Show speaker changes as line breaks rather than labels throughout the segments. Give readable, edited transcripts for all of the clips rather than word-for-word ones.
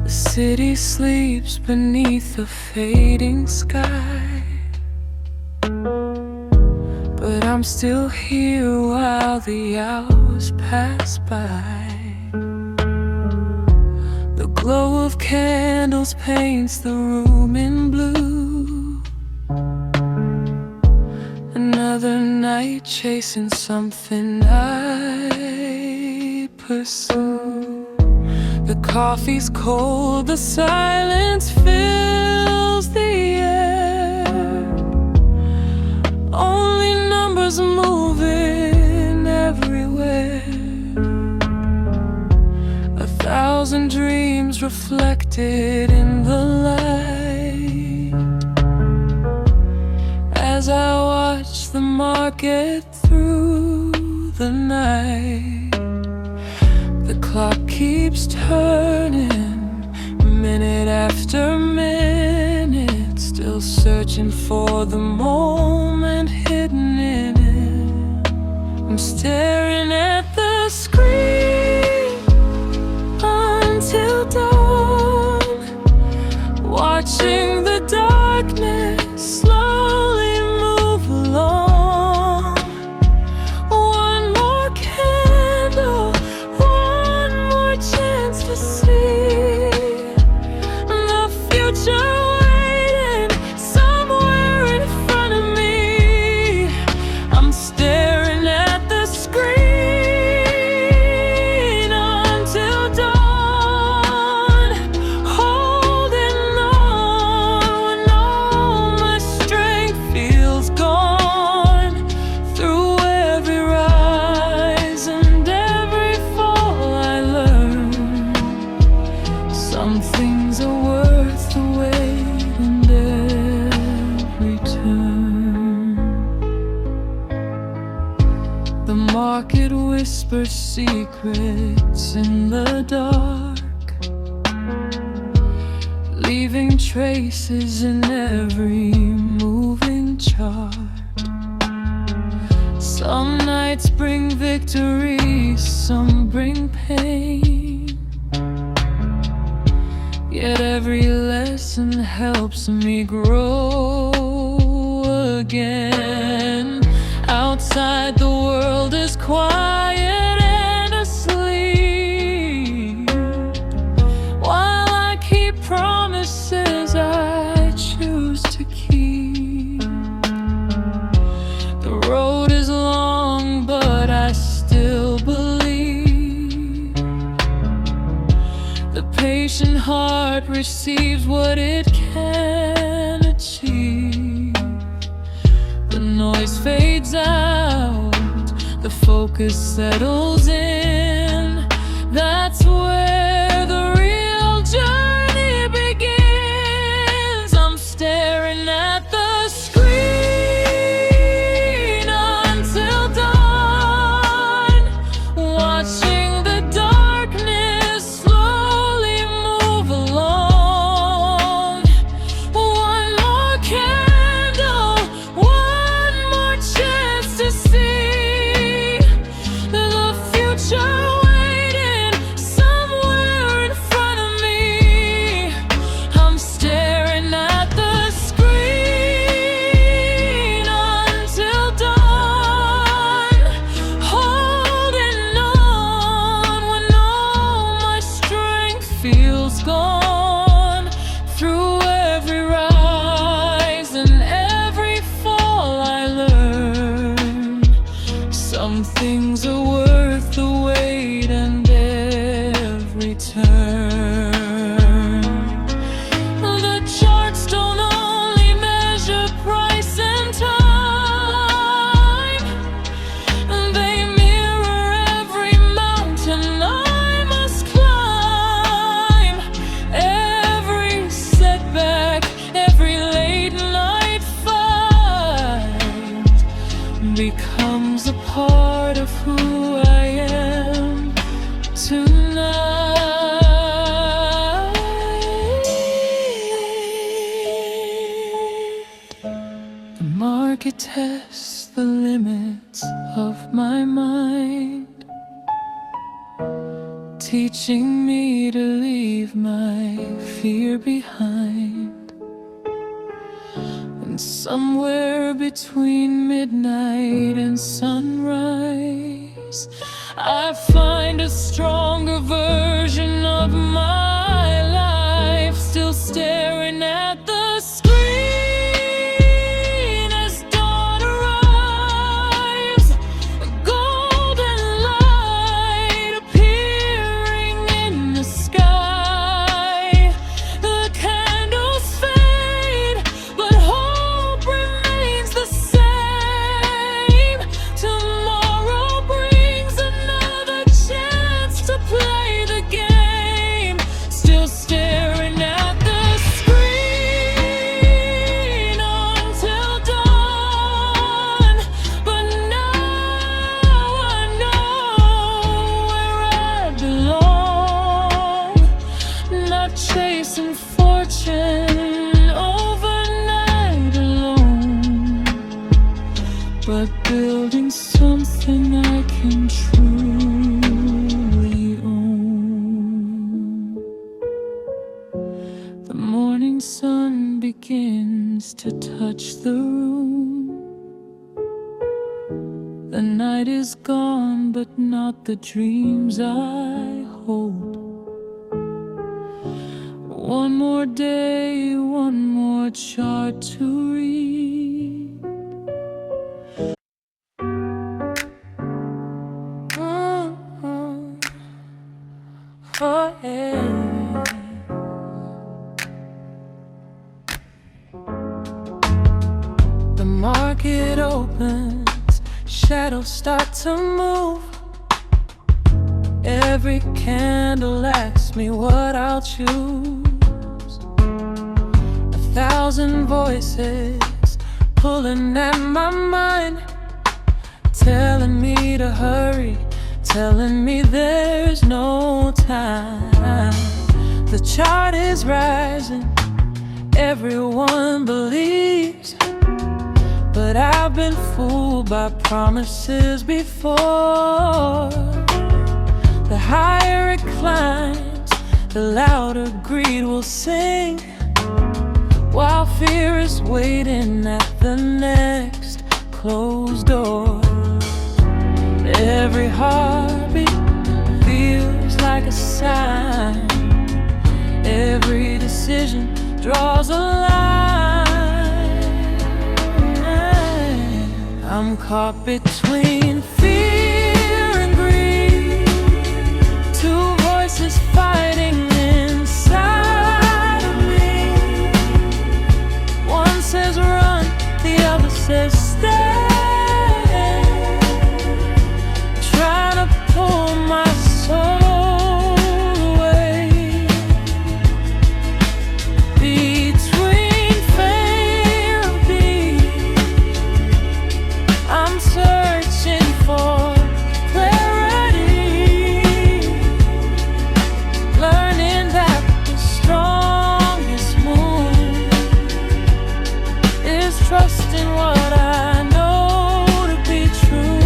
The city sleeps beneath a fading sky, but I'm still here while the hours pass by. The glow of candles paints the room in blue. Another night chasing something I pursue. The coffee's cold, the silence fills the air. Only numbers moving everywhere. 1,000 dreams reflected in the light. As I watch the market through the night, the clock keeps turning, minute after minute, still searching for the moment hidden in it. I'm staring at the screen until dawn, watching the darkness slowly move along. One more candle, one more chance to see the future waiting somewhere in front of me. I'm staring at the screen until dawn, holding on when all my strength feels gone. Through every rise and every fall I learn, some things are worth the wait and every turn. The market whispers secrets in the dark, leaving traces in every moving chart. Some nights bring victory, some bring pain, yet every lesson helps me grow again. Outside the world is quiet and asleep, while I keep promises I choose to keep. The road is long, but I still believe. The patient heart receives what it can achieve. The noise fades out, the focus settles in. That's where the real journey begins. I'm staring at the screen until dawn, watching the darkness slowly move along. One more candle, one more chance to see the future waiting somewhere in front of me. I'm staring at the screen until dawn, holding on when all my strength feels gone. Through every rise and every fall I learn, some things are worth the wait and every turn. The charts don't only measure price and time, they mirror every mountain I must climb. Every setback, every late night fight becomes a part of who I am tonight. The market tests the limits of my mind, teaching me to leave my fear behind. And somewhere between midnight and sunrise, I find a stronger version of my life, still staring at the screen as dawn arrives. A golden light appearing in the sky. The candles fade, but hope remains the same. Tomorrow brings another chance to play the game. Still staring at the screen until dawn. But now I know where I belong. Not chasing fortune overnight alone, but building something I can truly own. The morning sun begins to touch the room. The night is gone, but not the dreams I hold. One more day, one more chart to read. Oh, yeah. The market opens, shadows start to move. Every candle asks me what I'll choose. 1,000 voices pulling at my mind, telling me to hurry, telling me there's no time. The chart is rising, everyone believes, but I've been fooled by promises before. The higher it climbs, the louder greed will sing, while fear is waiting at the next closed door. Every heartbeat feels like a sign. Every decision draws a line. I'm caught between fear and greed, two voices fighting inside of me. One says run, the other says stay. Pull my soul away. Between fear and greed, I'm searching for clarity, learning that the strongest move is trusting what I know to be true.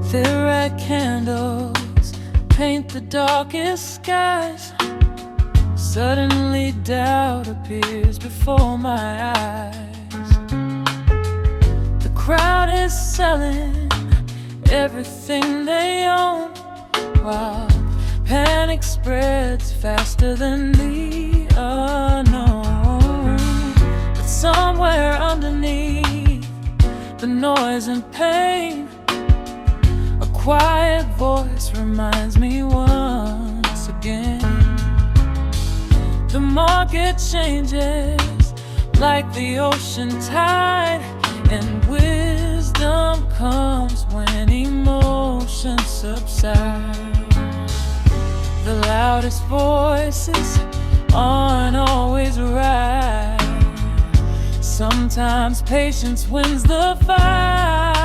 The red candles paint the darkest skies. Suddenly doubt appears before my eyes. The crowd is selling everything they own, while panic spreads faster than the unknown. But somewhere underneath the noise and pain, a quiet voice reminds me once again. The market changes like the ocean tide, and wisdom comes when emotions subside. The loudest voices aren't always right. Sometimes patience wins the fight.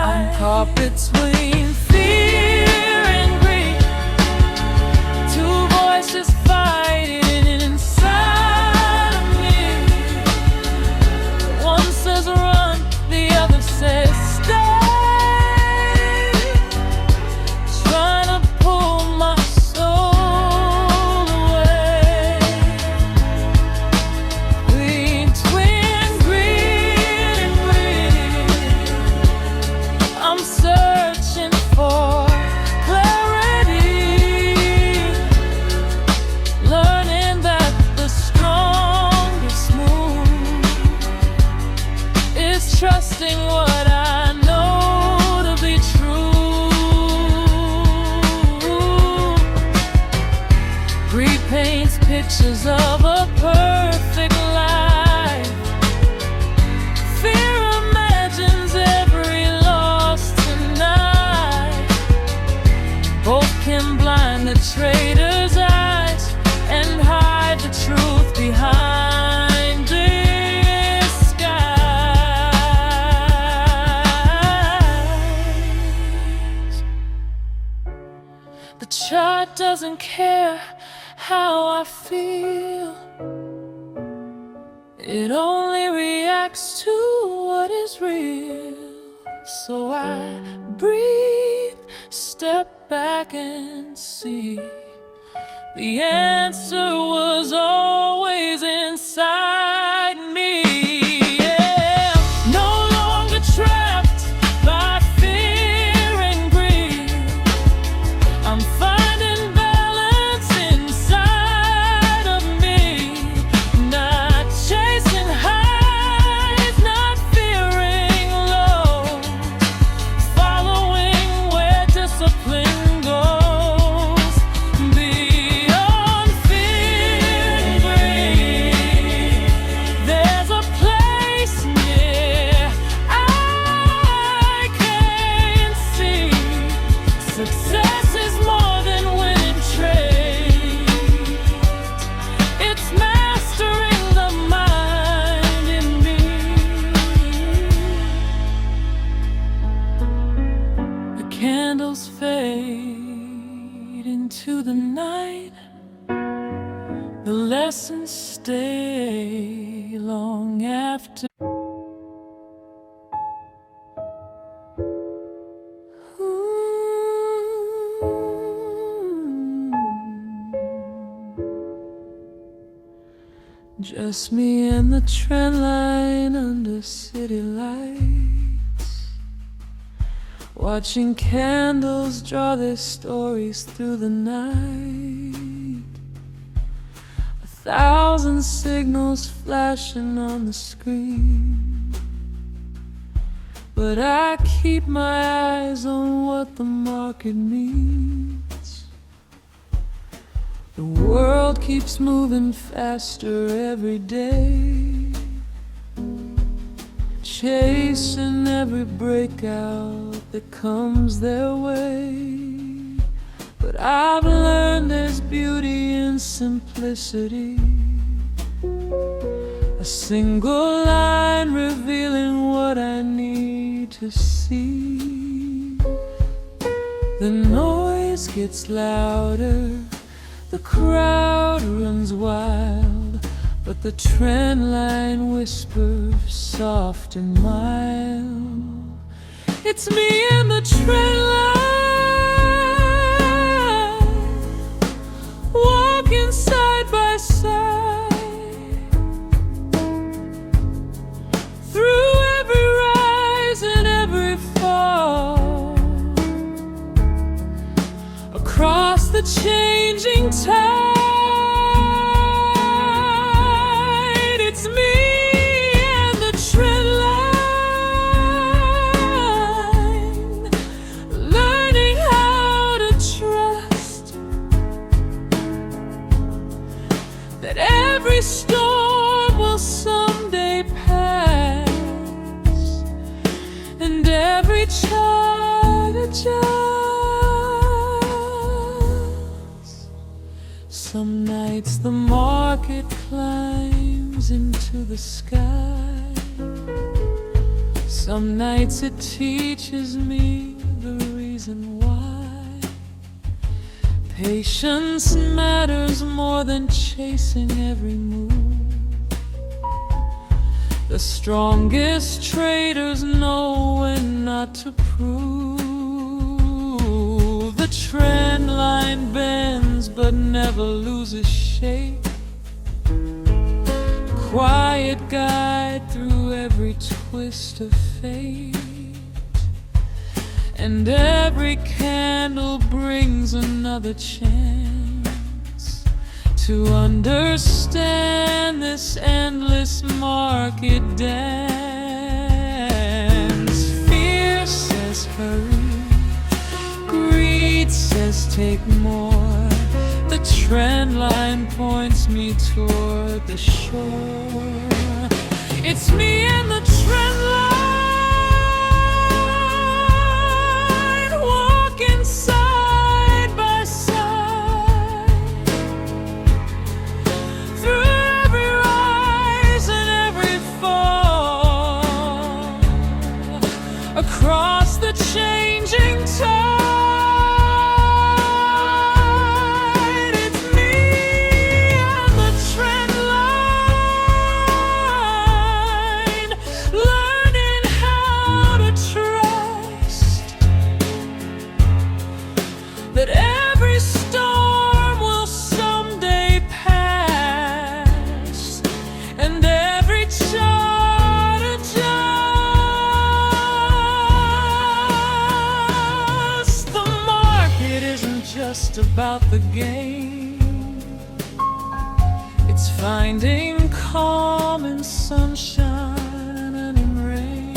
I'm caught between fear and greed, two voices fighting inside of me. One says run, the other says stay. pictures of a perfect life. Fear imagines every loss tonight. Both can blind the traitor's eyes and hide the truth behind disguise. The chart doesn't care how I feel. It only reacts to what is real. So I breathe, step back and see. The answer was always inside me. Yeah. No longer trapped by fear and greed. I'm finding balance inside of me. Not chasing highs, not fearing lows. Following where discipline goes. Beyond fear and greed, there's a place near I can see. Success is more than winning trades. It's mastering the mind in me. The candles fade into the night. The lessons stay long after. Just me and the trend line under city lights, watching candles draw their stories through the night. 1,000 signals flashing on the screen, but I keep my eyes on what the market means. The world keeps moving faster every day, chasing every breakout that comes their way. But I've learned there's beauty in simplicity. A single line revealing what I need to see. The noise gets louder, the crowd runs wild, but the trend line whispers soft and mild. It's me and the trend line, walking side by side, through every rise and every fall, across the changing tide. It's me and the trend line, learning how to trust that every storm will someday pass, and every chart adjusts. Some nights the market climbs into the sky. Some nights it teaches me the reason why. Patience matters more than chasing every move. The strongest traders know when not to prove. The trend line bends but never loses shape. Quiet guide through every twist of fate. And every candle brings another chance to understand this endless market dance. Fear says hurry, greed says take more, The trend line points me toward the shore. It's me and the trend line, walking side by side, through every rise and every fall, across the changing tide. That every storm will someday pass, and every chart adjusts. The market isn't just about the game, it's finding calm in sunshine and in rain.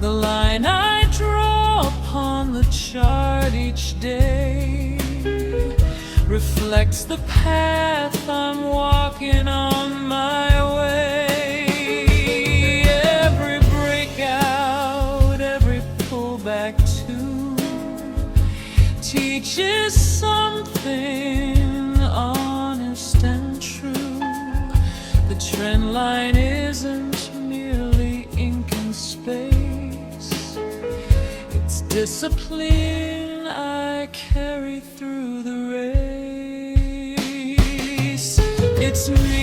The line I draw upon the chart each day reflects the path I'm walking on my way. Every breakout, every pullback too, teaches something honest and true. The trend line isn't merely ink and space, it's discipline I carry through the race. It's me.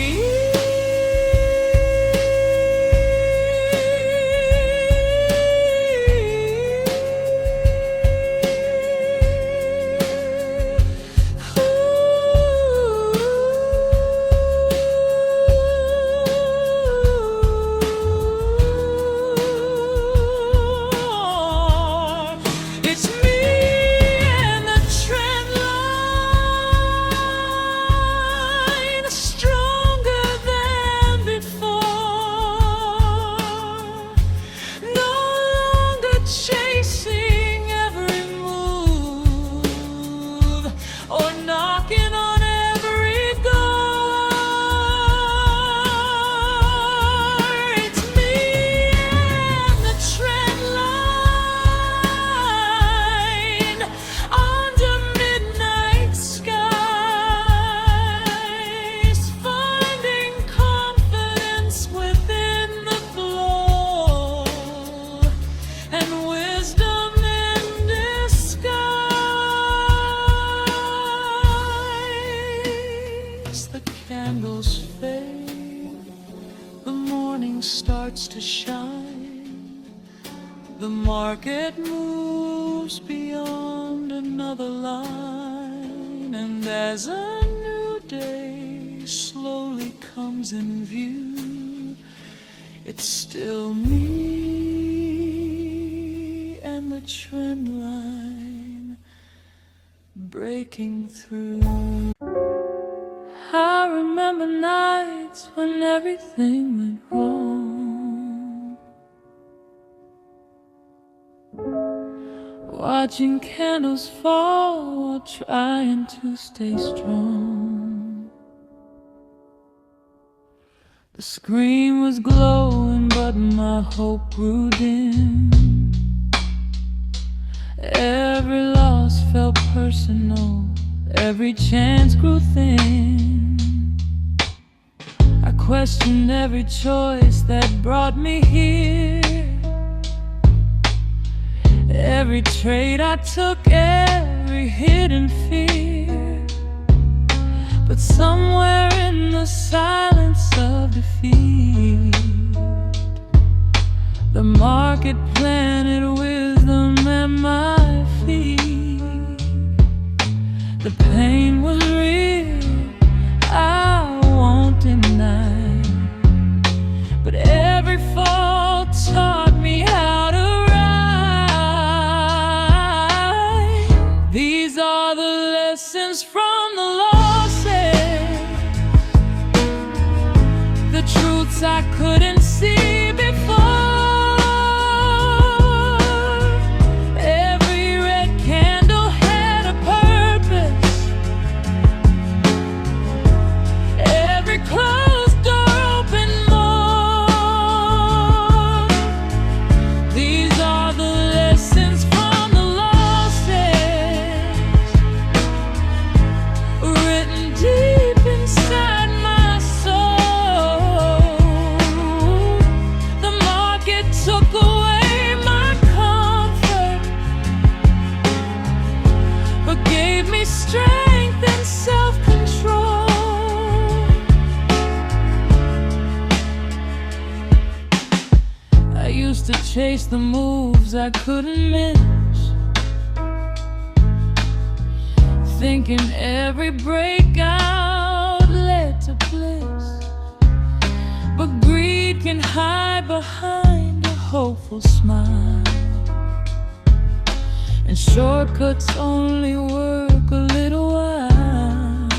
The candles fade, the morning starts to shine, the market moves beyond another line, and as a new day slowly comes in view, it's still me and the trend line breaking through. I remember nights when everything went wrong, watching candles fall while trying to stay strong. The screen was glowing but my hope grew dim. Every loss felt personal, every chance grew thin. I questioned every choice that brought me here, every trade I took, every hidden fear. But somewhere in the silence of defeat, the market planted wisdom at my feet. The pain was real, I won't deny, but every fall taught me how to rise. These are the lessons from the losses, the truths I couldn't see before. chase the moves I couldn't miss, thinking every breakout led to bliss. But greed can hide behind a hopeful smile, and shortcuts only work a little while.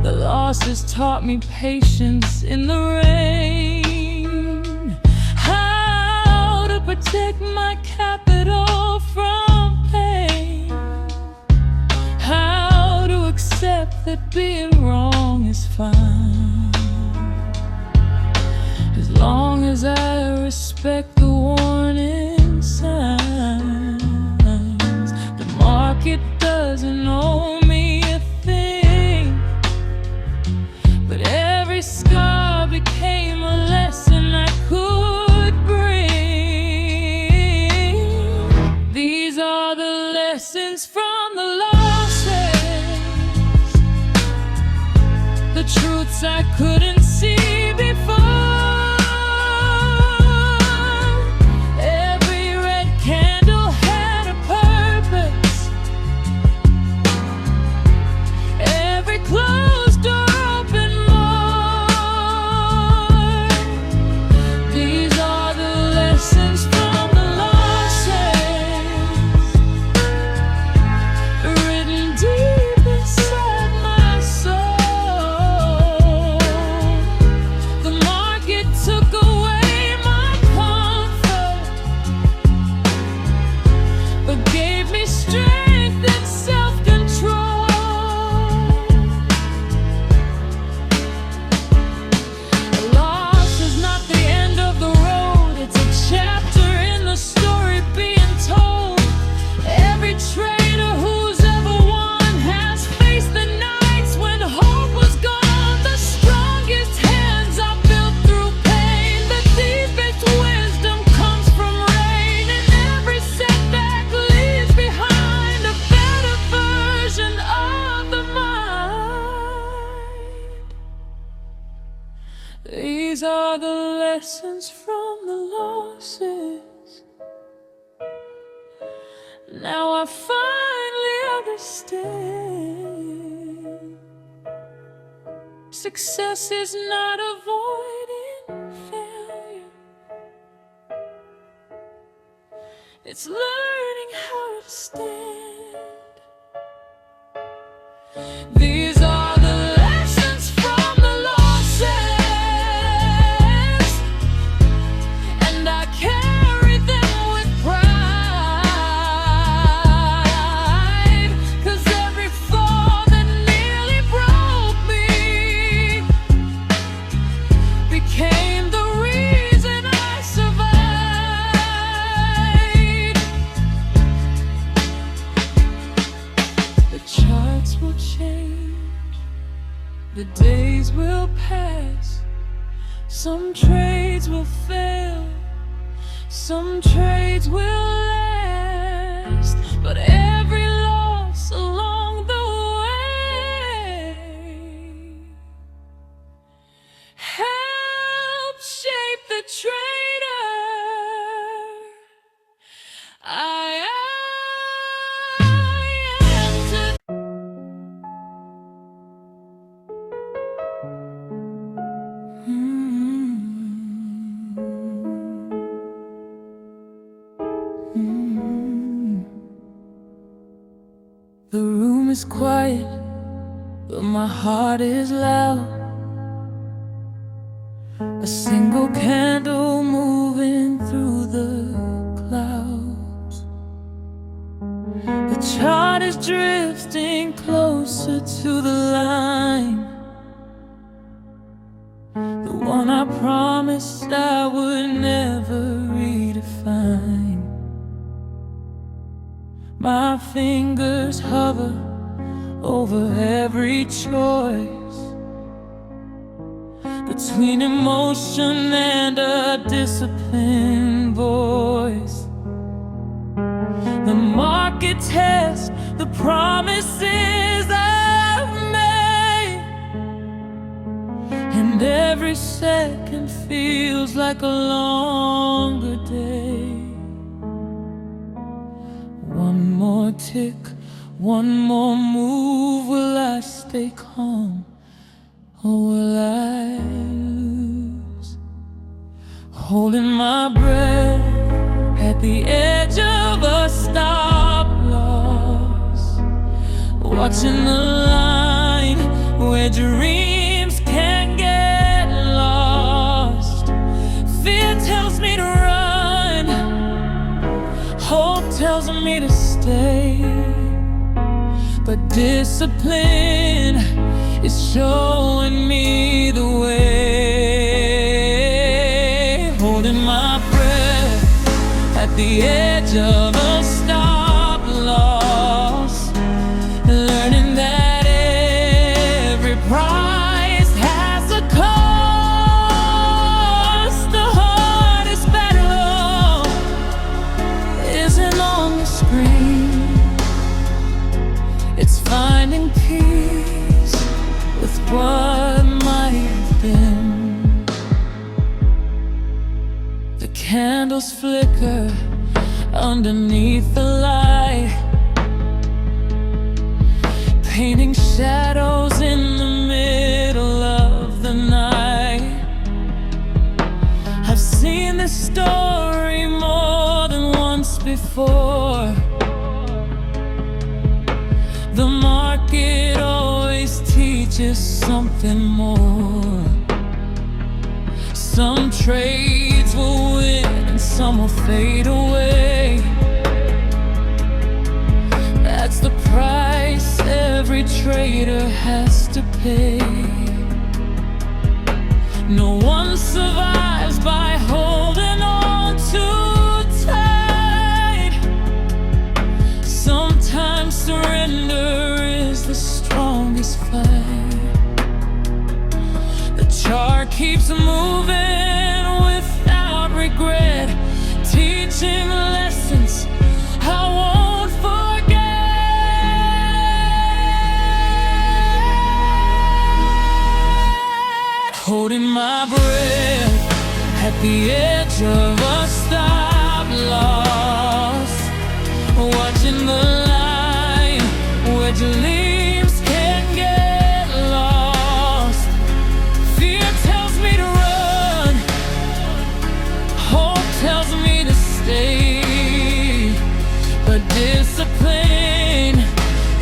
The losses taught me patience in the rain, how to protect my capital from pain, how to accept that being wrong is fine, as long as I respect the warning signs. The market doesn't owe me a thing, but every scar became a lesson I could bring. These are the lessons from the losses, the truths I couldn't see before. These are the lessons from the losses. Now I finally understand. Success is not avoiding failure, it's learning how to stand. These are the lessons from the losses, and I carry them with pride, 'cause every fall that nearly broke me became the reason I survived. The charts will change, the days will pass, some trades will fail, some trades will last, but every loss along the way helps shape the trader I am today. The room is quiet, but my heart is loud. A single candle moving through the clouds. The chart is drifting closer to the line, the one I promised I would never redefine. My fingers hover over every choice, between emotion and a disciplined voice. The market tests the promises I've made, and every second feels like a longer day. One more tick, one more move. Will I stay calm, or will I lose? Holding my breath at the edge of a stop-loss, watching the line where dreams can get lost. Fear tells me to run, hope tells me to stay, but discipline is showing me the way. Holding my breath at the edge of a stop-loss, learning that every prize has a cost. The hardest battle isn't on the screen, it's finding peace with what might have been. The candles flicker underneath the light, painting shadows in the middle of the night. I've seen this story more than once before. The market always teaches something more. Some trades will win and some will fade away. That's the price every trader has to pay. No one survives by holding on too tight. Sometimes surrender is the strongest fight. The chart keeps moving without regret, teaching lessons I won't forget. Holding my breath at the edge of a stop-loss, watching the line where dreams can get lost. Fear tells me to run, hope tells me to stay, but discipline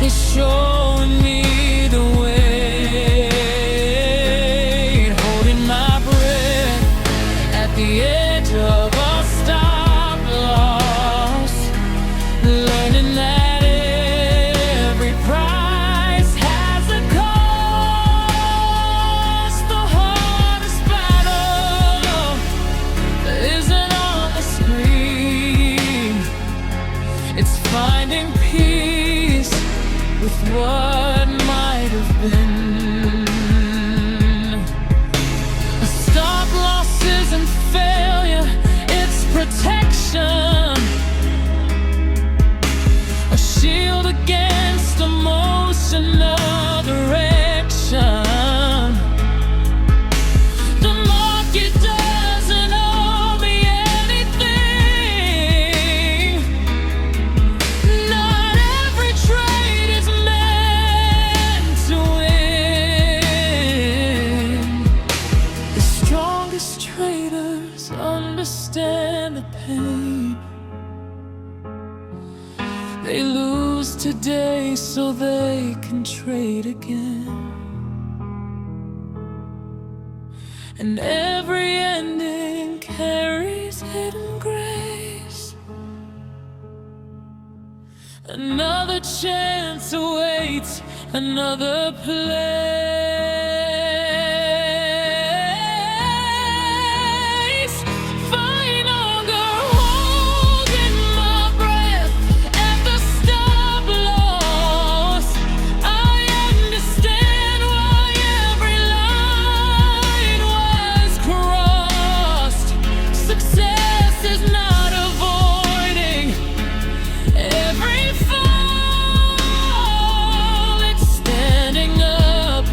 is showing me the way. Holding my breath at the edge of a stop-loss, learning that every prize has a cost. The hardest battle isn't on the screen, it's finding peace with what might have been. A stop-loss isn't failure, it's protection, a shield against emotional direction. The market doesn't owe me anything. Not every trade is meant to win. The strongest traders understand the pain. They lose today so they can trade again. And every ending carries hidden grace. Another chance awaits another place. Fine hunger, holding my breath at the stop-loss. I understand why every line was crossed. Success is not avoiding every fall, it's standing up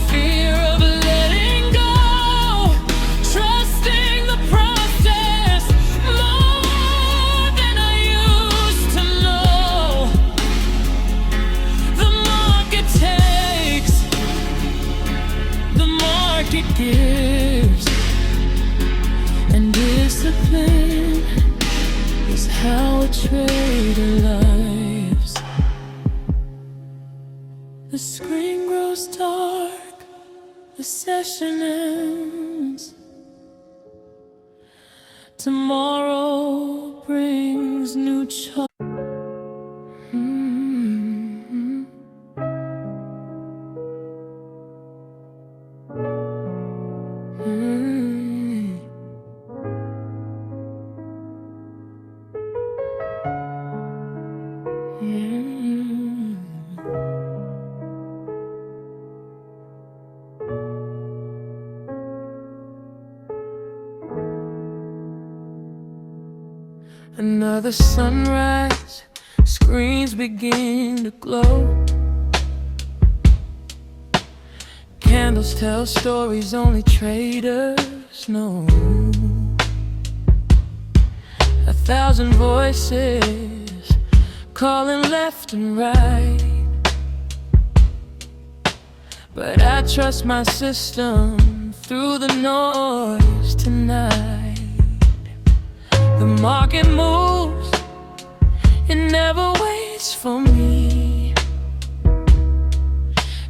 fear of letting go, trusting the process more than I used to know. The market takes, the market gives, and discipline is how a trader lives. The screen grows dark, the session ends. Tomorrow brings new choice. Another sunrise, screens begin to glow. Candles tell stories only traders know. 1,000 voices calling left and right, but I trust my system through the noise tonight. The market moves, it never waits for me.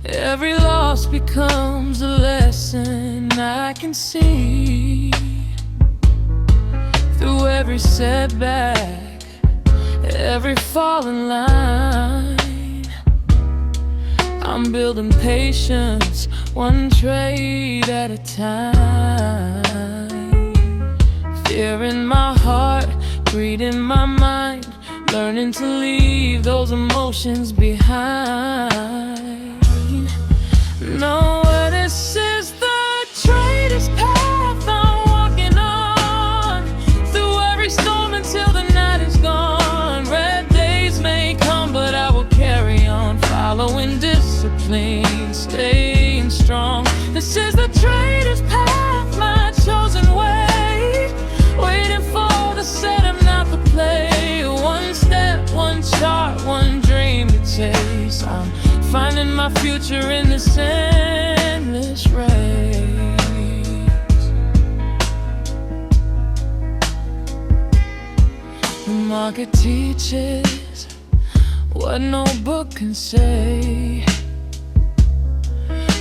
Every loss becomes a lesson I can see. Through every setback, every falling line, I'm building patience, one trade at a time. Fear in my heart, greed in my mind, learning to leave those emotions behind. No, this is the trader's path I'm walking on, through every storm until the night is gone. Red days may come, but I will carry on, following discipline, staying strong. This is the trader's path, my chosen way, waiting for the setup, not the play. One step, one chart, one dream to chase. I'm finding my future in this endless race. The market teaches what no book can say.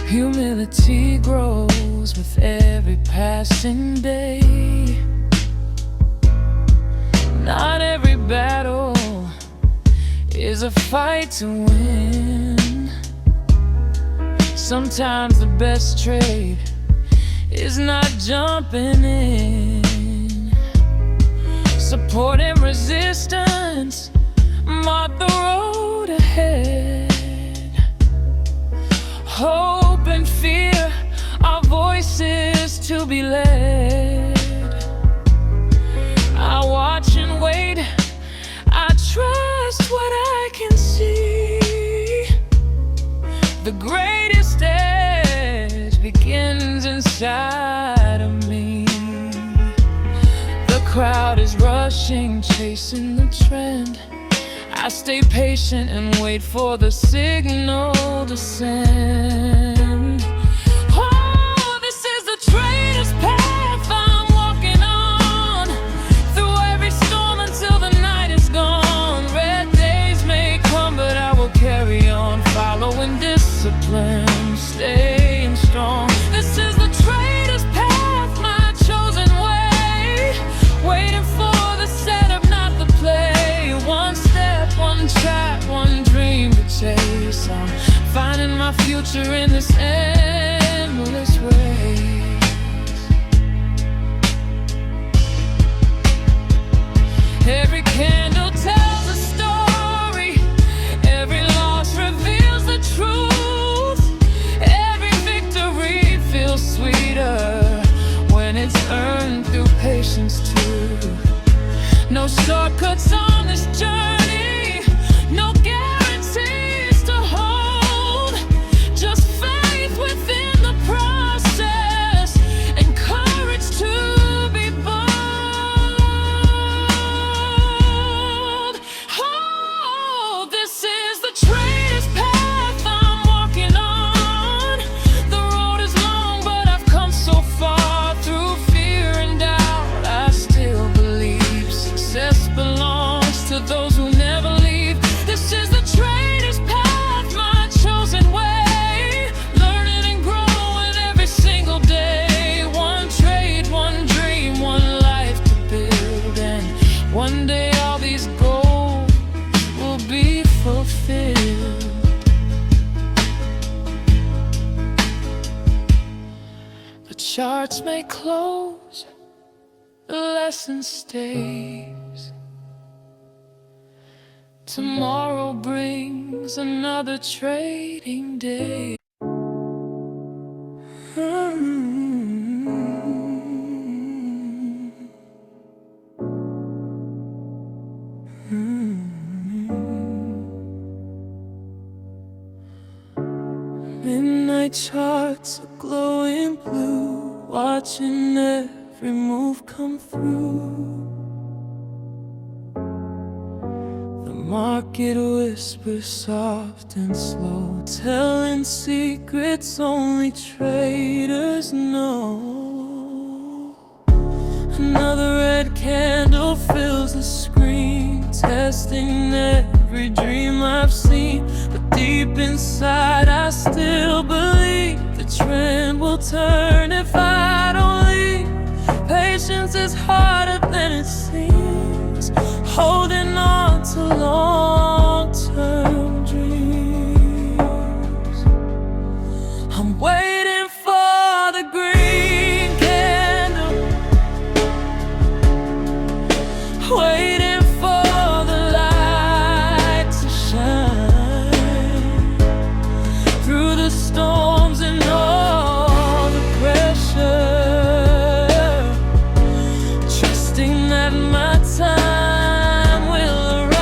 Humility grows with every passing day. Not every battle is a fight to win. Sometimes the best trade is not jumping in. Support and resistance mark the road ahead. Hope and fear are voices to be led. I watch and wait, I trust what I can see. The greatest edge begins inside of me. The crowd is rushing, chasing the trend. I stay patient and wait for the signal to send. Oh, this is the trader's path I'm walking on, through every storm until the night is gone. Red days may come, but I will carry on, following discipline, staying strong. This is the trader's path, my chosen way, waiting for the setup, not the play. One step, one track, one dream to chase. I'm finding my future in this endless race. Every candle tells a story, every loss reveals the truth. Every victory feels sweeter when it's earned through patience too. No shortcuts on this journey, no guarantees to hold, just faith within. charts may close, the lesson stays. Tomorrow brings another trading day. Midnight charts are glowing blue, watching every move come through. The market whispers soft and slow, telling secrets only traders know. Another red candle fills the screen, testing every dream I've seen. But deep inside I still believe the trend will turn if I don't leave. Patience is harder than it seems, holding on to long-term dreams. I'm waiting for the green candle, waiting for the light to shine through the storms and all the pressure, trusting that my time will arrive.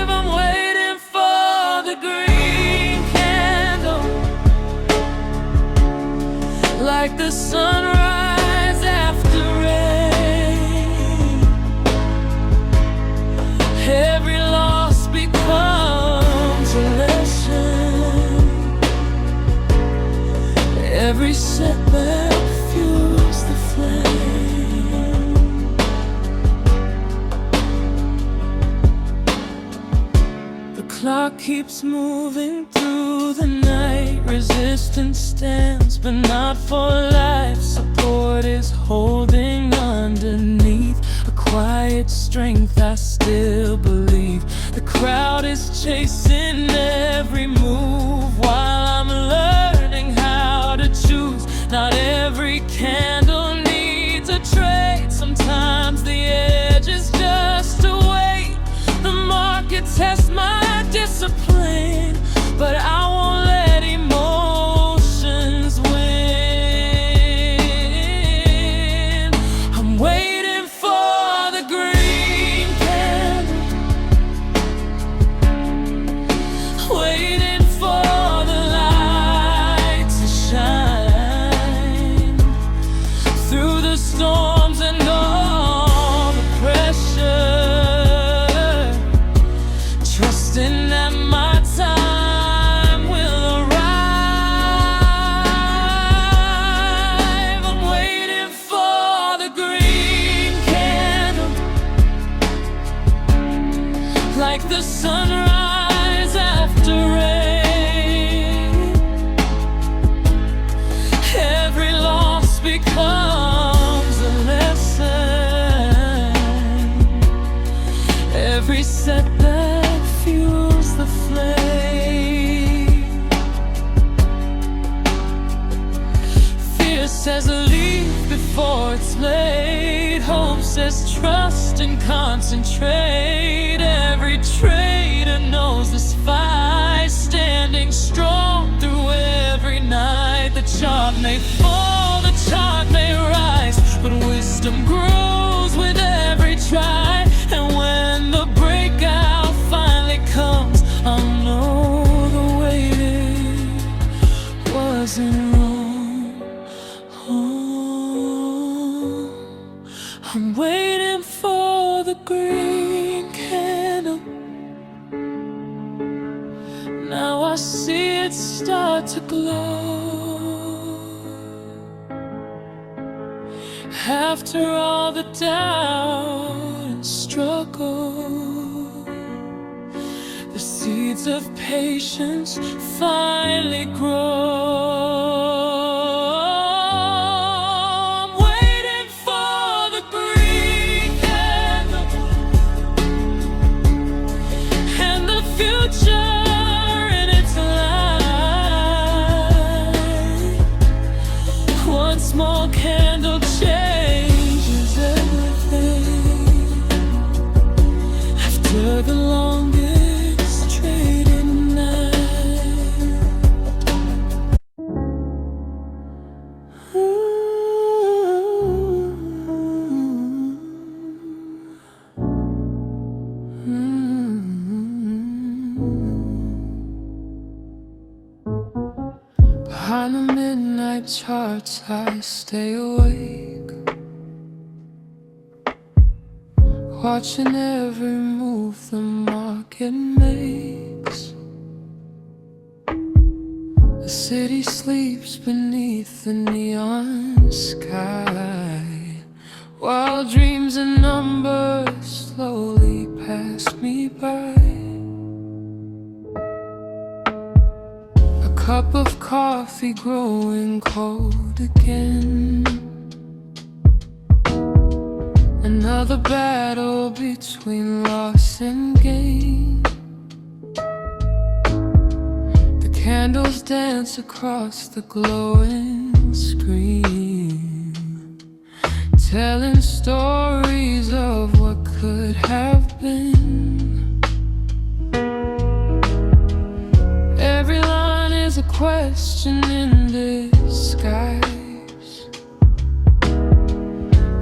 I'm waiting for the green candle, like the sunrise after rain. Every loss becomes a lesson, every setback fuels the flame. The clock keeps moving through the night, resistance stands, but not for life. Support is holding underneath, a quiet strength I still believe. The crowd is chasing every move while I'm learning how to choose. Not every candle needs a trade, sometimes the edge is just a wait. The market tests my discipline, but I won't let emotions win. I'm waiting for the green candle, waiting for the light to shine through the storms and all the pressure, trusting that my time will arrive. I'm waiting for the green candle, like the sunrise after rain. Every loss becomes a lesson, every setback fuels the flame. Fear says leave before it's late, hope says trust and concentrate. Every trader knows this fight, standing strong through every night. The chart may fall, the chart may rise, but wisdom grows with every try. And when the breakout finally comes, I'll know the waiting wasn't wrong. Oh, I'm waiting for the green candle. Now I see it start to glow. After all the doubt and struggle, the seeds of patience finally grow. I'm waiting for the green candle, and the future in its light. Behind the midnight charts I stay awake, watching every move the market makes. The city sleeps beneath the neon sky, while dreams and numbers slowly pass me by. A cup of coffee growing cold again, another battle between loss and gain. The candles dance across the glowing screen, telling stories of what could have been. Every line is a question in disguise,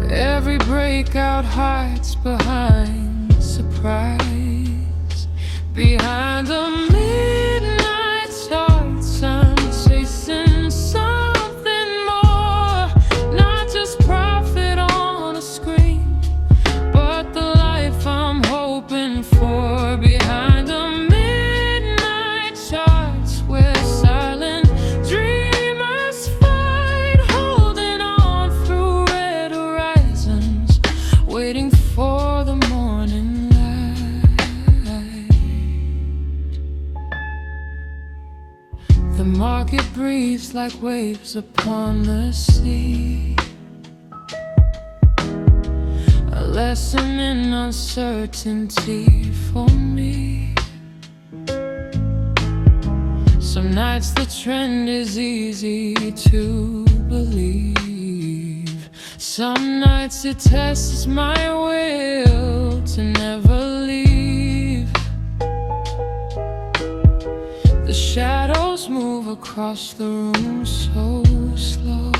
every breakout hides behind surprise. Behind the midnight starts, I'm chasing something more, not just profit on a screen, but the life I'm hoping for. Behind the midnight charts, where silent dreamers fight, holding on through red horizons, waiting for the morning light. The market breathes like waves upon the sea, a lesson in uncertainty for me. Some nights the trend is easy to believe, some nights it tests my will to never leave. The shadows move across the room so slow,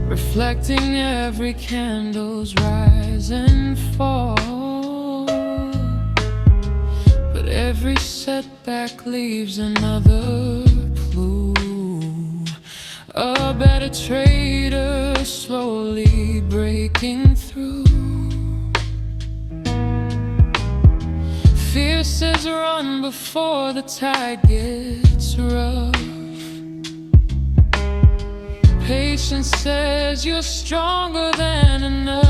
reflecting every candle's rise and fall. But every setback leaves another clue, a better trader slowly breaking through. Fear says run before the tide gets rough, patience says you're stronger than enough.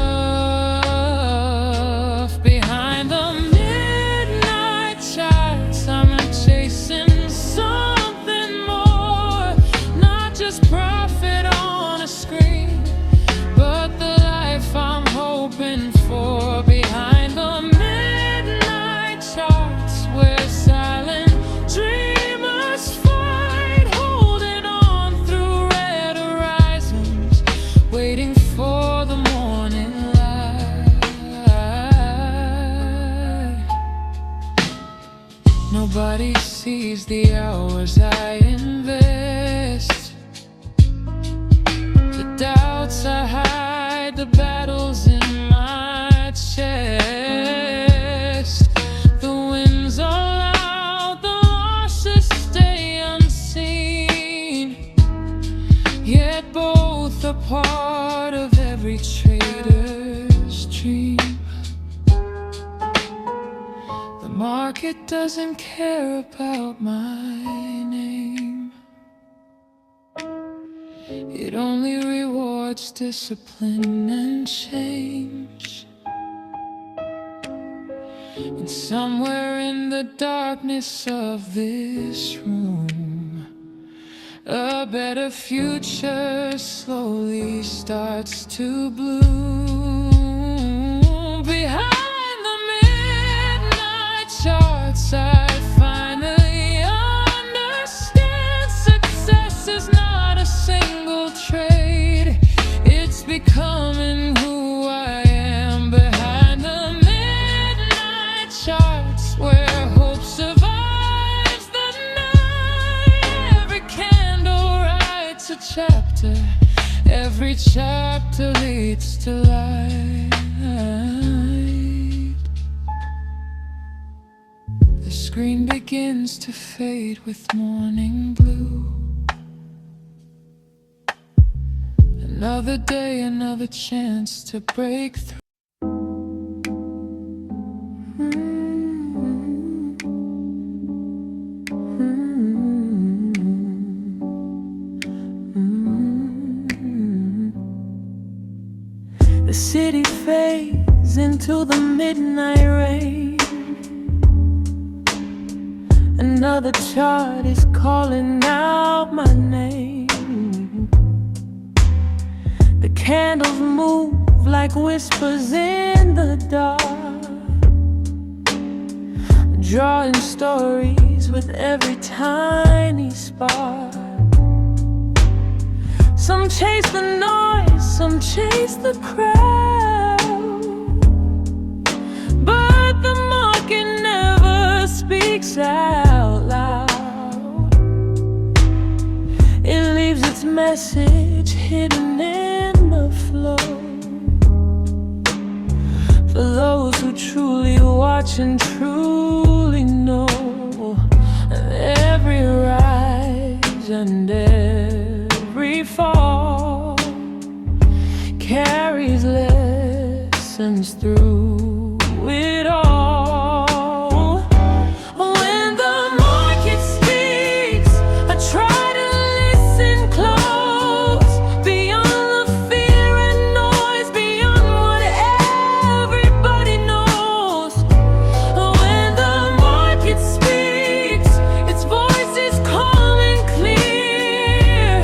Behind the midnight charts, I'm chasing something more, not just profit on a screen, but the life I'm hoping for. Behind the midnight charts, where silent dreamers fight, holding on through red horizons, waiting for the morning light. Nobody sees the hours I invest, the doubts I hide, the battles in my chest. The winds are loud, the losses stay unseen, yet both are part of every trader's dream. The market doesn't care about my name, it only rewards discipline and change. And somewhere in the darkness of this room, a better future slowly starts to bloom. Behind the midnight charts, I finally understand success is not a single trade, it's becoming who I am. Behind the midnight charts, where hope survives the night, every candle writes a chapter, every chapter leads to light. The green begins to fade with morning blue. Another day, another chance to break through. The city fades into the midnight rain. Another chart is calling out my name. The candles move like whispers in the dark, drawing stories with every tiny spark. Some chase the noise, some chase the crowd, but the market never speaks out loud. It leaves its message hidden in the flow, for those who truly watch and truly know. Every rise and every fall carries lessons through it all. When the market speaks, I try to listen close, beyond the fear and noise, beyond what everybody knows. When the market speaks, its voice is calm and clear,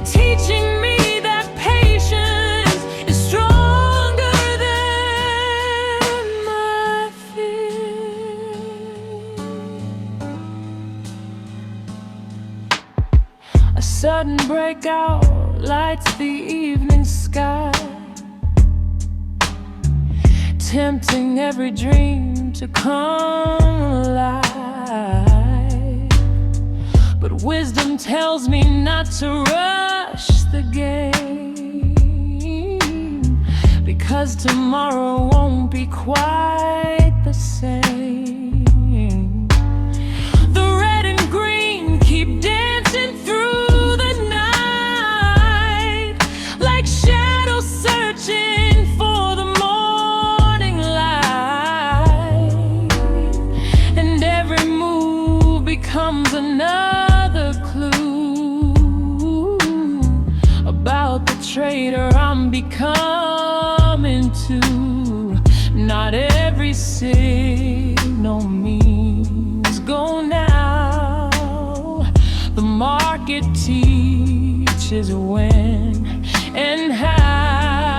teaching me that patience is stronger than my fear. A sudden breakout lights the evening sky, tempting every dream to come alive. But wisdom tells me not to rush the game, because tomorrow won't be quite the same. The red and green keep dancing through the night, like shadows searching for the morning light. And every move becomes another clue about the trader I'm becoming to. Not every signal means go now. The market teaches when and how.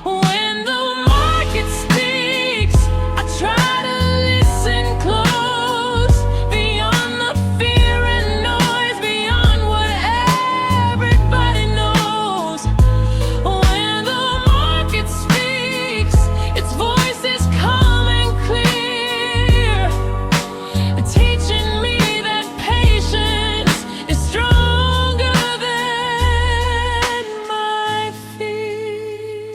When the market speaks, I try to listen close, beyond the fear and noise, beyond what everybody knows. When the market speaks, its voice is calm and clear, teaching me that patience is stronger than my fear.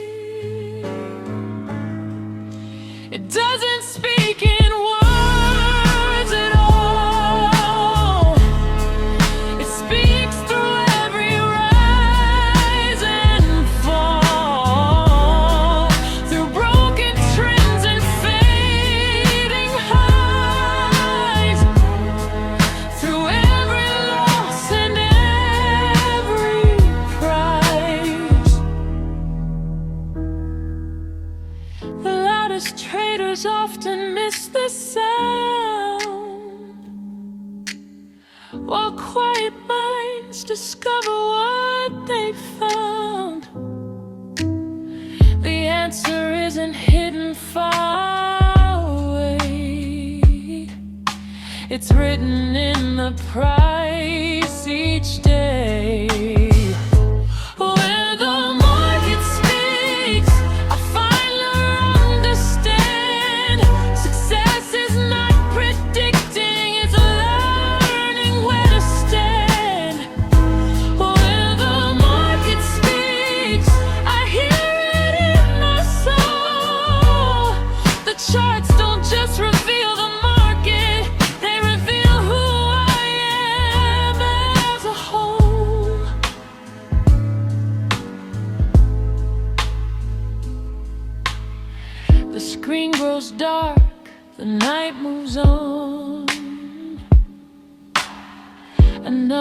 It doesn't speak in words at all. It speaks through every rise and fall, through broken trends and fading highs, through every loss and every prize. The loudest traders often miss the sound, while quiet minds discover what they found. The answer isn't hidden far away, it's written in the price each day. Where the market speaks, I finally understand. Success is not predicting, it's learning where to stand. Where the market speaks, I hear it in my soul. The charts don't just reveal the Another